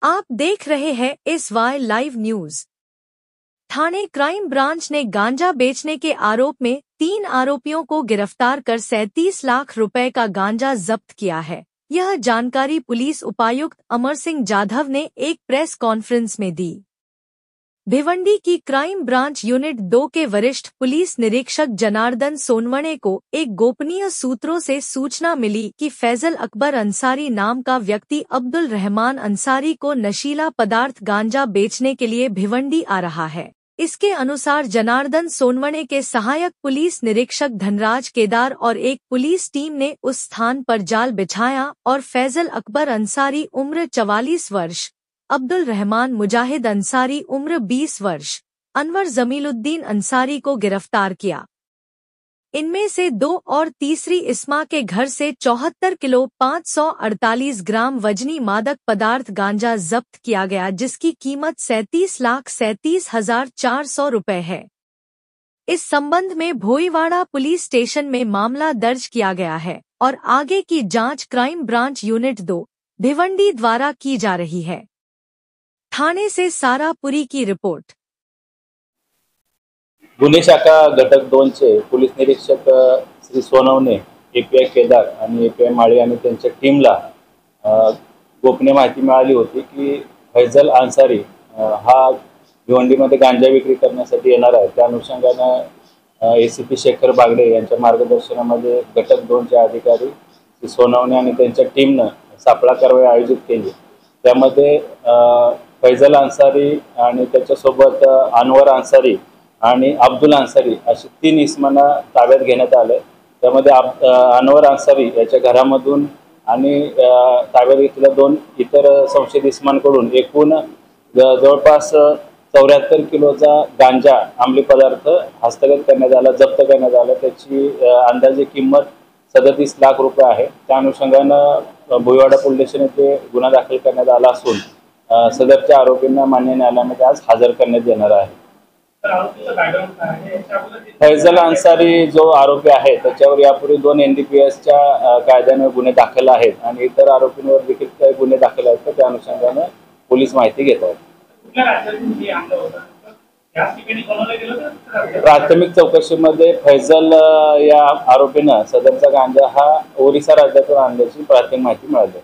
आप देख रहे हैं SY लाइव न्यूज। थाने क्राइम ब्रांच ने गांजा बेचने के आरोप में 3 आरोपियों को गिरफ्तार कर 37 लाख रुपए का गांजा जब्त किया है। यह जानकारी पुलिस उपायुक्त अमर सिंह जाधव ने एक प्रेस कॉन्फ्रेंस में दी। भिवंडी की क्राइम ब्रांच यूनिट 2 के वरिष्ठ पुलिस निरीक्षक जनार्दन सोनवणे को एक गोपनीय सूत्रों से सूचना मिली कि फैजल अकबर अंसारी नाम का व्यक्ति अब्दुल रहमान अंसारी को नशीला पदार्थ गांजा बेचने के लिए भिवंडी आ रहा है। इसके अनुसार जनार्दन सोनवणे के सहायक पुलिस निरीक्षक धनराज केदार और एक पुलिस टीम ने उस स्थान पर जाल बिछाया और फैजल अकबर अंसारी उम्र 44 वर्ष, अब्दुल रहमान मुजाहिद अंसारी उम्र 20 वर्ष, अनवर जमीलुद्दीन अंसारी को गिरफ्तार किया। इनमें से 2 और तीसरी इस्मा के घर से 74 किलो 548 ग्राम वजनी मादक पदार्थ गांजा जब्त किया गया, जिसकी कीमत 37,37,400 रुपए है। इस संबंध में भोईवाड़ा पुलिस स्टेशन में मामला दर्ज किया गया है और आगे की जांच क्राइम ब्रांच यूनिट 2 भिवंडी द्वारा की जा रही है। थाने से सारापुरी की रिपोर्ट। गुन्हे शाखा घटक 2 चे पोलीस निरीक्षक श्री सोनवणे, API केदार आणि API माळी आणि त्यांच्या टीमला गोपनीय माहिती मिळाली होती की फैजल अन्सारी हा भिवंडीमध्ये गांजा विक्री करण्यासाठी येणार आहे। त्या अनुषंगाने ACP शेखर बागडे यांच्या मार्गदर्शनामध्ये घटक 2 चे अधिकारी श्री सोनवणे आणि त्यांच्या टीमने सापळा कारवाई आयोजित केली। त्यामध्ये फैजल अन्सारी आणि त्याच्यासोबत अनवर अन्सारी आणि अब्दुल अन्सारी अशी 3 इसमांना ताब्यात घेण्यात आले। त्यामध्ये अनवर अन्सारी याच्या घरामधून आणि ताब्यात घेतलेल्या 2 इतर संशयित इसमांकडून एकूण जवळपास 74 किलोचा गांजा अंमली पदार्थ हस्तगत करण्यात आला, जप्त करण्यात आला। त्याची अंदाजे किंमत 37 लाख रुपये आहे। त्या अनुषंगाने भोईवाडा पोलीस स्टेशन येथे गुन्हा दाखल करण्यात आला असून सदरच्या आरोपींना मान्य न्यायालयामध्ये आज हजर करण्यात येणार आहे। फैजल अन्सारी जो आरोपी आहे त्याच्यावर यापूर्वी 2 NDPSच्या कायद्याने गुन्हे दाखल आहेत आणि इतर आरोपींवर देखील काही गुन्हे दाखल आहेत। त्या अनुषंगाने पोलीस माहिती घेत आहेत। प्राथमिक चौकशीमध्ये फैजल या आरोपीने सदरचा गांजा हा ओरिसा राज्यातून आणल्याची प्राथमिक माहिती मिळाली।